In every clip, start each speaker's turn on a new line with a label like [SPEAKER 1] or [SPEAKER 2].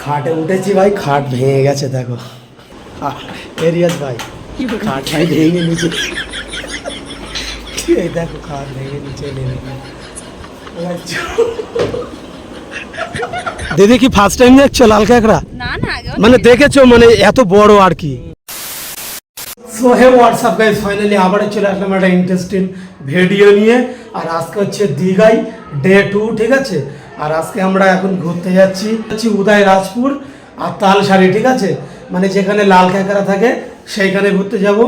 [SPEAKER 1] খাটে উঠেছি ভাই, খাট ভেঙে গেছে দেখো। এরিয়াস ভাই খাট ভাই ভেঙে নিচে, এই দেখো খাট ভেঙে নিচে নেমে। দিদি কি ফার্স্ট টাইম দেখছো লাল কাঁকড়া?
[SPEAKER 2] না না,
[SPEAKER 1] মানে দেখেছো মানে এত বড় আর কি। So hey what's up guys, finally আবার চলে আসলাম একটা ইন্টারেস্টিং ভিডিও নিয়ে। আর আজকে হচ্ছে দীঘাই ডে 2, ঠিক আছে। আর আজকে আমরা এখন ঘুরতে যাচ্ছি উদয়রাজপুর আর তালসারি, ঠিক আছে, মানে যেখানে লাল কাঁকড়া থাকে সেইখানে ঘুরতে যাব।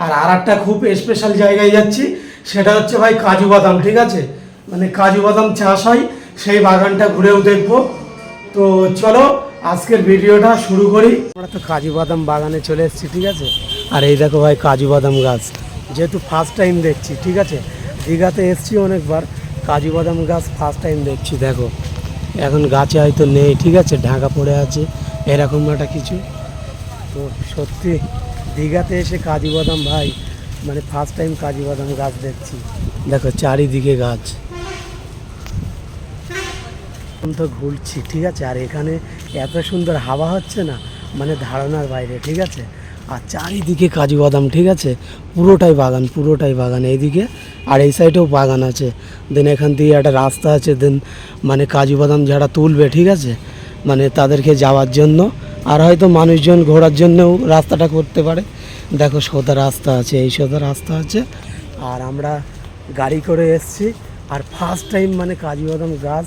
[SPEAKER 1] আর একটা খুব স্পেশাল জায়গায় যাচ্ছি, সেটা হচ্ছে ভাই কাজু বাদাম, ঠিক আছে, মানে কাজু বাদাম চাষ হয়, সেই বাগানটা ঘুরেও দেখবো। তো চলো আজকের ভিডিওটা শুরু করি। আমরা তো কাজু বাদাম বাগানে চলে এসেছি, ঠিক আছে। আর এই দেখো ভাই কাজু বাদাম গাছ, যেহেতু ফার্স্ট টাইম দেখছি, ঠিক আছে। দীঘাতে এসেছি অনেকবার, কাজু বাদাম গাছ ফার্স্ট টাইম দেখছি। দেখো এখন গাছে হয়তো নেই, ঠিক আছে, ঢাকা পড়ে আছে এরকম একটা কিছু। তো সত্যি দীঘাতে এসে কাজু বাদাম ভাই, মানে ফার্স্ট টাইম কাজু বাদাম গাছ দেখছি। দেখো চারিদিকে গাছ, তো ঘুরছি, ঠিক আছে। আর এখানে এত সুন্দর হাওয়া হচ্ছে না, মানে ধারণার বাইরে, ঠিক আছে। আর চারিদিকে কাজু বাদাম, ঠিক আছে, পুরোটাই বাগান এইদিকে। আর এই সাইডেও বাগান আছে। দেন এখান দিয়ে একটা রাস্তা আছে, দেন মানে কাজু বাদাম যারা তুলবে, ঠিক আছে, মানে তাদেরকে যাওয়ার জন্য, আর হয়তো মানুষজন ঘোরার জন্যও রাস্তাটা করতে পারে। দেখো সোজা রাস্তা আছে, এই সোজা রাস্তা আছে। আর আমরা গাড়ি করে এসছি। আর ফার্স্ট টাইম মানে কাজু বাদাম গাছ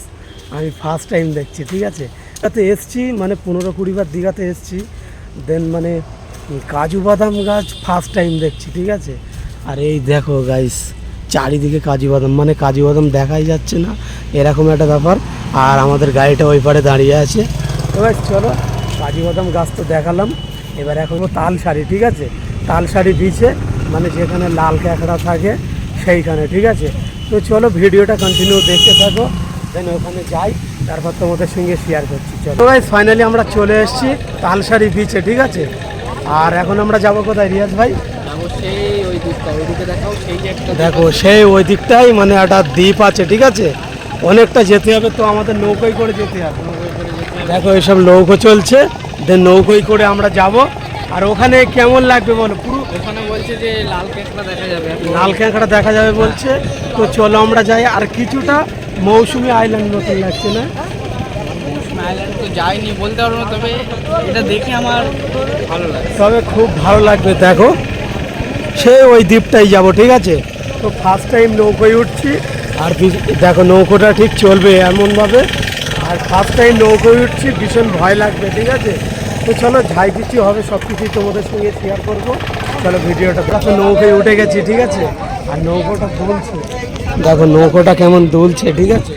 [SPEAKER 1] আমি ফার্স্ট টাইম দেখছি, ঠিক আছে। তাতে এসছি মানে 15-20 বার দীঘাতে এসছি, দেন মানে কাজু বাদাম গাছ ফার্স্ট টাইম দেখছি, ঠিক আছে। আর এই দেখো গাইস চারিদিকে কাজু বাদাম, মানে কাজু বাদাম দেখাই যাচ্ছে না এরকম একটা ব্যাপার। আর আমাদের গাড়িটা ওই পারে দাঁড়িয়ে আছে। এবার চলো কাজু বাদাম গাছ তো দেখালাম, এবার এখন তালসারি, ঠিক আছে, তালসারি বিচে, মানে যেখানে লাল কাঁকড়া থাকে সেইখানে, ঠিক আছে। তো চলো ভিডিওটা কন্টিনিউ দেখতে থাকো, দেন ওখানে যাই, তারপর তোমাদের সঙ্গে শেয়ার করছি। চলো ভাই ফাইনালি আমরা চলে এসেছি তালসারি বিচে, ঠিক আছে। আর এখন আমরা যাবো কোথায় রিয়াজ ভাই? দেখো সেই ওই দিকটাই মানে একটা দ্বীপ আছে, ঠিক আছে, অনেকটা যেতে হবে, তো আমাদের নৌকোয় করে যেতে হবে। দেখো এইসব নৌকো চলছে, দেন নৌকোয় করে আমরা যাব। আর ওখানে কেমন লাগবে বলো? পুরো
[SPEAKER 3] ওখানে বলছে যে লাল কাঁকড়া দেখা যাবে,
[SPEAKER 1] লাল কাঁকড়া দেখা যাবে বলছে। তো চলো আমরা যাই। আর কিছুটা মৌসুমী আইল্যান্ড মতন লাগছে না?
[SPEAKER 3] মৌসুমী আইল্যান্ড তো যাইনি বলতে পারবো না, তবে এটা দেখে আমার ভালো লাগে,
[SPEAKER 1] তবে খুব ভালো লাগবে। দেখো সে ওই দ্বীপটাই যাব, ঠিক আছে। তো ফার্স্ট টাইম নৌকোয় উঠছি। আর দেখো নৌকোটা ঠিক চলবে এমনভাবে। আর ফার্স্ট টাইম নৌকোয় উঠছি, ভীষণ ভয় লাগবে, ঠিক আছে। তো চলো যাই কিছু হবে সব কিছুই তোমাদের সঙ্গে শেয়ার করবো। চলো ভিডিওটা দেখো, নৌকোয় উঠে গেছি, ঠিক আছে। আর নৌকোটা দুলছে, দেখো নৌকোটা কেমন দুলছে, ঠিক আছে।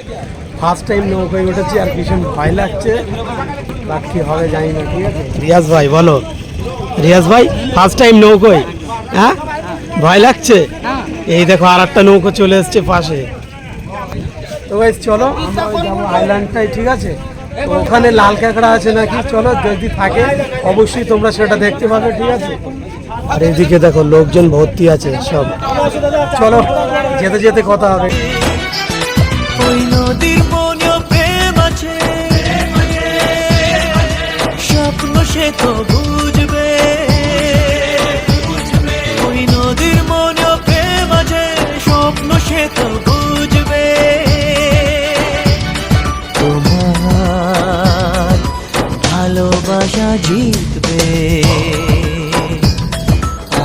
[SPEAKER 1] ফার্স্ট টাইম নৌকোয় উঠেছি আর ভীষণ ভয় লাগছে, বাট কি হবে জানি না, ঠিক আছে। রিয়াজ ভাই বলো, রিয়াজ ভাই ফার্স্ট টাইম নৌকোয়, হ্যাঁ ভয় লাগছে? এই দেখো আর একটা নৌকো চলে এসছে পাশে। তো ভাই চলো আমরা যাবো আইল্যান্ডটাই, ঠিক আছে। তো ওখানে লাল কাঁকড়া আছে নাকি, চলো যদি থাকে অবশ্যই তোমরা সেটা দেখতে পাবে, ঠিক আছে। আর এদিকে দেখো লোকজন ভর্তি আছে সব। চলো যেতে যেতে কথা হবে।
[SPEAKER 4] ওই নদীর মনে প্রেম আছে, স্বপ্ন সে তো বুঝবে। ওই নদীর মনে প্রেম আছে, স্বপ্ন সে তো বুঝবে। তোমার ভালোবাসা জিতবে,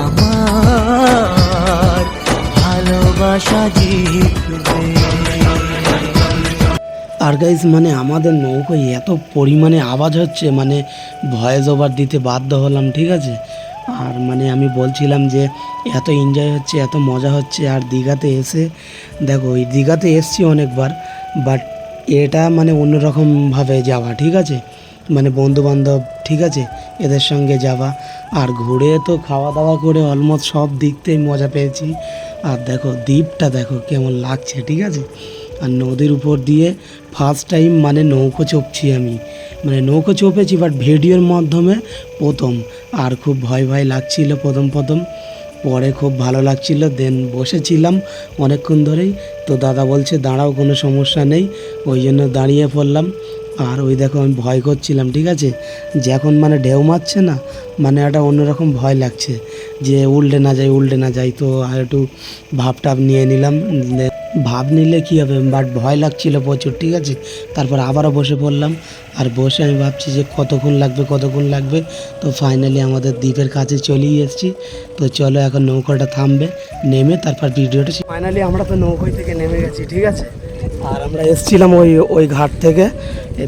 [SPEAKER 4] আমার ভালোবাসা জিতবে।
[SPEAKER 1] আর গাইজ মানে আমাদের নৌকোয় এত পরিমাণে আওয়াজ হচ্ছে, মানে ভয়েস ওভার দিতে বাধ্য হলাম, ঠিক আছে। আর মানে আমি বলছিলাম যে এত এনজয় হচ্ছে, এত মজা হচ্ছে। আর দীঘাতে এসে দেখো, ওই দীঘাতে এসছি অনেকবার, বাট এটা মানে অন্যরকমভাবে যাওয়া, ঠিক আছে, মানে বন্ধুবান্ধব, ঠিক আছে, এদের সঙ্গে যাওয়া। আর ঘুরে তো খাওয়া দাওয়া করে অলমোস্ট সব দিকতেই মজা পেয়েছি। আর দেখো দ্বীপটা দেখো কেমন লাগছে, ঠিক আছে। আর নদীর উপর দিয়ে ফার্স্ট টাইম মানে নৌকো চপছি আমি, মানে নৌকো চপেছি বাট ভিডিওর মাধ্যমে প্রথম। আর খুব ভয় ভয় লাগছিল প্রথম, পরে খুব ভালো লাগছিল। দেন বসেছিলাম অনেকক্ষণ ধরেই। তো দাদা বলছে দাঁড়াও, কোনো সমস্যা নেই, ওই জন্য দাঁড়িয়ে পড়লাম। আর ওই দেখো আমি ভয় করছিলাম, ঠিক আছে, যে এখন মানে ঢেউ মারছে না, মানে একটা অন্যরকম ভয় লাগছে যে উল্টে না যাই, তো আর একটু ভাব টাপ নিয়ে নিলাম। ভাব নিলে কী হবে, বাট ভয় লাগছিল প্রচুর, ঠিক আছে। তারপর আবারও বসে পড়লাম, আর বসে আমি ভাবছি যে কতক্ষণ লাগবে। তো ফাইনালি আমাদের দ্বীপের কাছে চলেই এসেছি। তো চলো এখন নৌকাটা থামবে, নেমে তারপর ভিডিওটা। ফাইনালি আমরা তো নৌকোয় থেকে নেমে গেছি, ঠিক আছে। আর আমরা এসেছিলাম ওই ঘাট থেকে,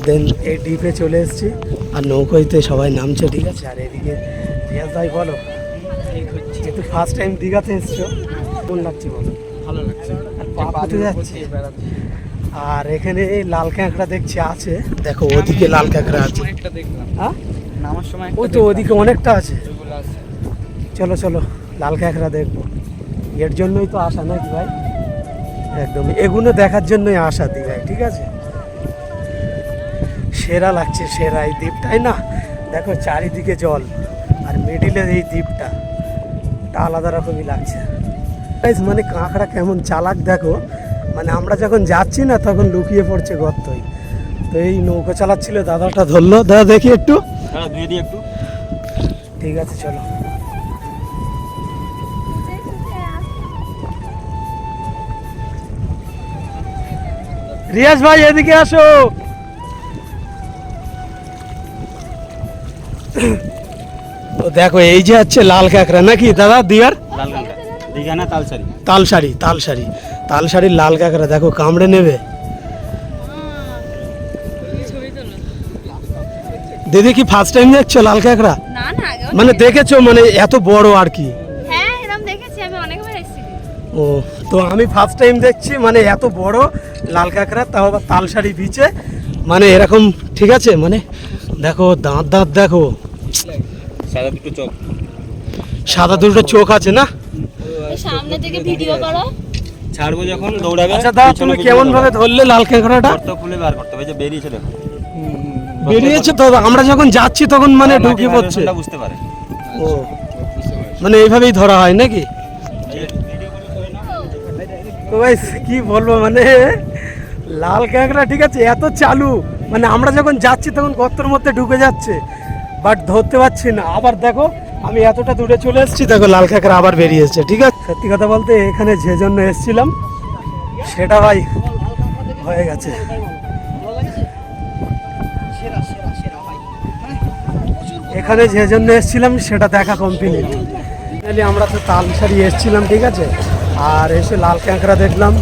[SPEAKER 1] দেন এই দ্বীপে চলে এসেছি। আর নৌকোইতে সবাই নামছে, ঠিক আছে। আর এদিকে রিয়াজ ভাই বলো, যেহেতু ফার্স্ট টাইম দীঘাতে এসছো, কেমন লাগছে বলো?
[SPEAKER 3] ভালো লাগছে।
[SPEAKER 1] আর পা ফুটে যাচ্ছে। আর এখানে এই লাল কাঁকড়া দেখছি আছে, দেখো ওদিকে লাল কাঁকড়া আছে।
[SPEAKER 3] একটা দেখলাম
[SPEAKER 1] হ্যাঁ,
[SPEAKER 3] নামার সময়
[SPEAKER 1] ওই তো ওদিকে অনেকটা আছে।
[SPEAKER 3] ওগুলো আছে।
[SPEAKER 1] চলো লাল কাঁকড়া দেখবো, এর জন্যই তো আসা নাকি ভাই? একদম এগুলো দেখার জন্যই আসা দীঘায়, ঠিক আছে। সেরা লাগছে, সেরা এই দ্বীপটাই না, দেখো চারিদিকে জল আর মিডিলের এই দ্বীপটা, আলাদা রকমই লাগছে। মানে কাঁকড়া কেমন চালাক দেখো, মানে আমরা যখন যাচ্ছি না তখন লুকিয়ে পড়ছে গর্তই। তো এই নৌকা চালাচ্ছিল দাদাটা, ধরলো, দাদা দেখি একটু,
[SPEAKER 3] একটু
[SPEAKER 1] ঠিক আছে চলো। রিয়াজ ভাই এদিকে আসো। তো দেখো এই যে হচ্ছে লাল কাঁকড়া নাকি দাদা, দিয়ার
[SPEAKER 3] লাল কাঁকড়া দীঘা না
[SPEAKER 1] তালসারির লাল কাঁকড়া, দেখো কামড়ে নেবে। দিদি কি ফার্স্ট টাইম দেখছো লাল কাঁকড়া?
[SPEAKER 2] না না আগেও
[SPEAKER 1] মানে দেখেছো, মানে এত বড় আর কি?
[SPEAKER 2] হ্যাঁ এরকম দেখেছি আমি, অনেকবার এসেছি।
[SPEAKER 1] ও, তো আমি ফার্স্ট টাইম দেখছি মানে এত বড় লাল কাঁকড়া, তাও আবার তালসারি বিচে, মানে এরকম, ঠিক আছে। মানে দেখো দাঁত দেখো, সাদা দুটো চোখ আছে না?
[SPEAKER 2] এই সামনে থেকে ভিডিও করো।
[SPEAKER 3] ছাড়বো যখন দৌড়াবে।
[SPEAKER 1] আচ্ছা দাদা, তুমি কেমন ভাবে ধরলে লাল কাঁকড়াটা?
[SPEAKER 3] গর্ত খুলে বার করতে হবে, যে বেরিয়েছে দেখো।
[SPEAKER 1] বেরিয়েছে তো, আমরা যখন যাচ্ছি তখন মানে ঢুকে পড়ছে।
[SPEAKER 3] বুঝতে পারে।
[SPEAKER 1] ও, মানে এইভাবেই ধরা হয় নাকি? তো ভাই কি বলবো, মানে লাল কাঁকড়া, ঠিক আছে, এত চালু, মানে আমরা যখন যাচ্ছি তখন গর্তের মধ্যে ঢুকে যাচ্ছে, বাট ধরতে পারছি না। আবার দেখো আমি এতটা দূরে চলে এসেছি, দেখো লাল কাঁকড়া আবার বেরিয়েছে, ঠিক আছে। সত্যি কথা বলতে এখানে যে জন্য এসেছিলাম সেটা ভাই হয়ে গেছে। এখানে যে জন্য এসেছিলাম সেটা দেখা কমপ্লিট। আমরা তো তালসারি এসেছিলাম, ঠিক আছে, আর এসে লাল কাঁকড়া দেখলাম,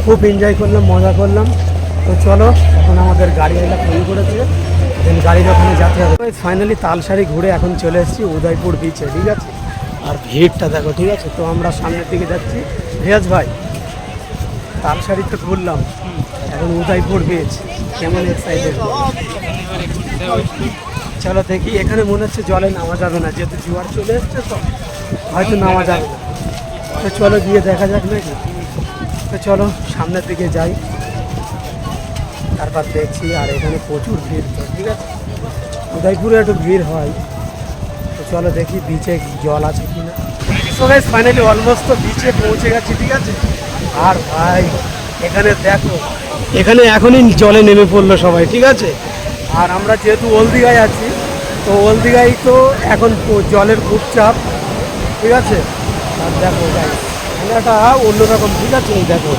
[SPEAKER 1] খুব এনজয় করলাম, মজা করলাম। তো চলো এখন আমাদের গাড়ি এলা ফোন করেছে, দেন গাড়ির ওখানে যেতে হবে। ফাইনালি তালসারি ঘুরে এখন চলে এসেছি উদয়পুর বিচে, ঠিক আছে। আর ভিড়টা দেখো, ঠিক আছে। তো আমরা সামনের দিকে যাচ্ছি। রিয়াজ ভাই, তালসারিতে ঘুরলাম, এখন উদয়পুর বিচ, কেমন এক্সাইটেড? চলো দেখি, এখানে মনে হচ্ছে জলে নামা যাবে না, যেহেতু জোয়ার চলে এসছে তো হয়তো নামা যাবে না। তো চলো গিয়ে দেখা যাক নাকি। তো চলো সামনের দিকে যাই, তারপর দেখছি। আর এখানে প্রচুর ভিড় তো, ঠিক আছে, উদয়পুরে একটু ভিড় হয়। তো চলো দেখি বিচে জল আছে কি না। সো গাইস ফাইনালি অলমোস্ট তো বিচে পৌঁছে গেছি, ঠিক আছে। আর ভাই এখানে দেখো, এখানে এখনই জলে নেমে পড়লো সবাই, ঠিক আছে। আর আমরা যেহেতু ওল্ড দীঘায় আছি, তো ওল্ড দীঘায় তো এখন জলের খুব চাপ, ঠিক আছে। আর দেখো গাইস খেলাটা অন্যরকম, ঠিক আছে। এই দেখো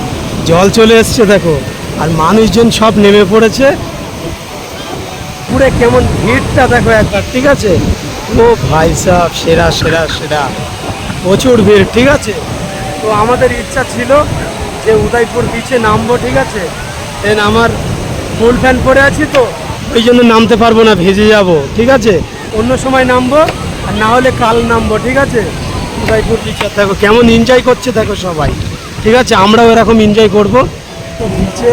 [SPEAKER 1] জল চলে এসছে দেখো, আর মানুষজন সব নেমে পড়েছে, পুরো কেমন ভিড়টা দেখো একবার, ঠিক আছে। ও ভাই সাহেব, সেরা সেরা সেরা, প্রচুর ভিড়, ঠিক আছে। তো আমাদের ইচ্ছা ছিল যে উদয়পুর বিচে নামবো, ঠিক আছে। দেন আমার ফুল প্যান্ট পরে আছি তো ওই জন্য নামতে পারবো না, ভেজে যাব, ঠিক আছে। অন্য সময় নামবো, আর না হলে কাল নামবো, ঠিক আছে। উদয়পুর বিচে দেখো কেমন এনজয় করছে দেখো সবাই, ঠিক আছে। আমরাও এরকম এনজয় করবো। তো বিচে,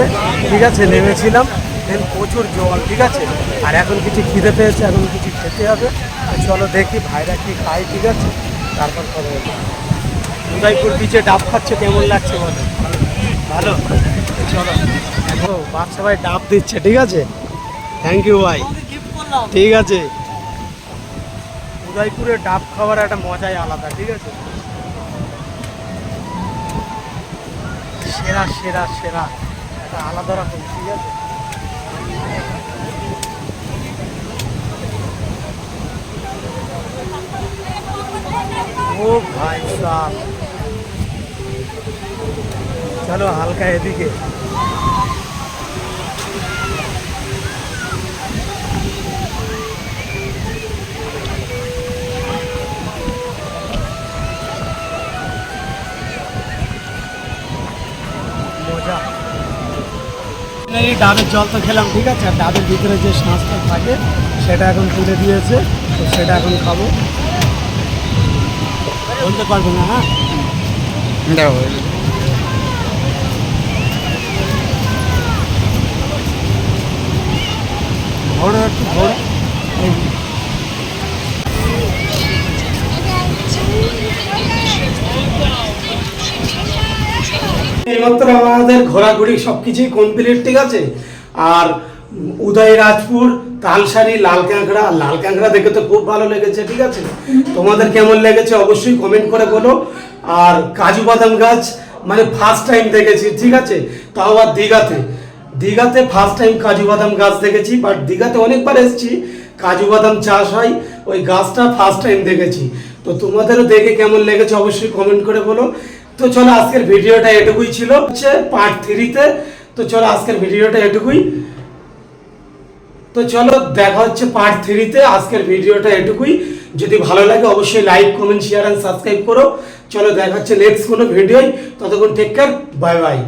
[SPEAKER 1] ঠিক আছে, নেমেছিলাম, দেন প্রচুর জল, ঠিক আছে। আর এখন কিছু খিদে পেয়েছে, এখন কিছু খেতে হবে। তো চলো দেখি ভাইরা কি খায়, ঠিক আছে, তারপর কথা বলবো। উদয়পুর বিচে ডাব খাচ্ছে, কেমন লাগছে বলো? ভালো। চলো দেখো বাচ্চা ভাই ডাব দিচ্ছে, ঠিক আছে। থ্যাংক ইউ ভাই, ঠিক আছে। উদয়পুরে ডাব খাওয়ার একটা মজাই আলাদা, ঠিক আছে। সেরা সেরা সেরা, একটা আলাদা রকম, ঠিক আছে। ও ভাই সাহেব, চলো হালকা এদিকে। মজা। এই ডাবের জল তো খেলাম, ঠিক আছে, আর ডাবের ভিতরে যে শাঁসটা থাকে সেটা এখন তুলে দিয়েছে, তো সেটা এখন খাবো। বলতে পারবো না। হ্যাঁ,
[SPEAKER 3] দেখো
[SPEAKER 1] ঘোড়ো একটু ঘোড়ো। এইমাত্র আমাদের ঘোরাঘুরি সবকিছুই কমপ্লিট, ঠিক আছে। আর উদয়রাজপুর, তালসারি, লাল কাঁকড়া, লাল কাঁকড়া দেখে তো খুব ভালো লেগেছে, ঠিক আছে। তোমাদের কেমন লেগেছে অবশ্যই কমেন্ট করে বলো। আর কাজু বাদাম গাছ মানে ফার্স্ট টাইম দেখেছি, ঠিক আছে, তাও আবার দীঘাতে। দীঘাতে ফার্স্ট টাইম কাজু বাদাম গাছ দেখেছি, বাট দীঘাতে অনেকবার এসেছি, কাজু বাদাম চাষ হয়, ওই গাছটা ফার্স্ট টাইম দেখেছি। তো তোমাদেরও দেখে কেমন লেগেছে অবশ্যই কমেন্ট করে বলো। তো চলো আজকের ভিডিওটা এটুকুই ছিল, হচ্ছে পার্ট 3-তে। তো চলো আজকের ভিডিওটা এটুকুই। তো চলো দেখা হচ্ছে পার্ট 3-তে। আজকের ভিডিওটা এটুকুই। যদি ভালো লাগে অবশ্যই like, comment, share and subscribe করো। চলো দেখা হচ্ছে নেক্সট কোনো ভিডিওয়। ততক্ষণ টেক কেয়ার, বাই বাই।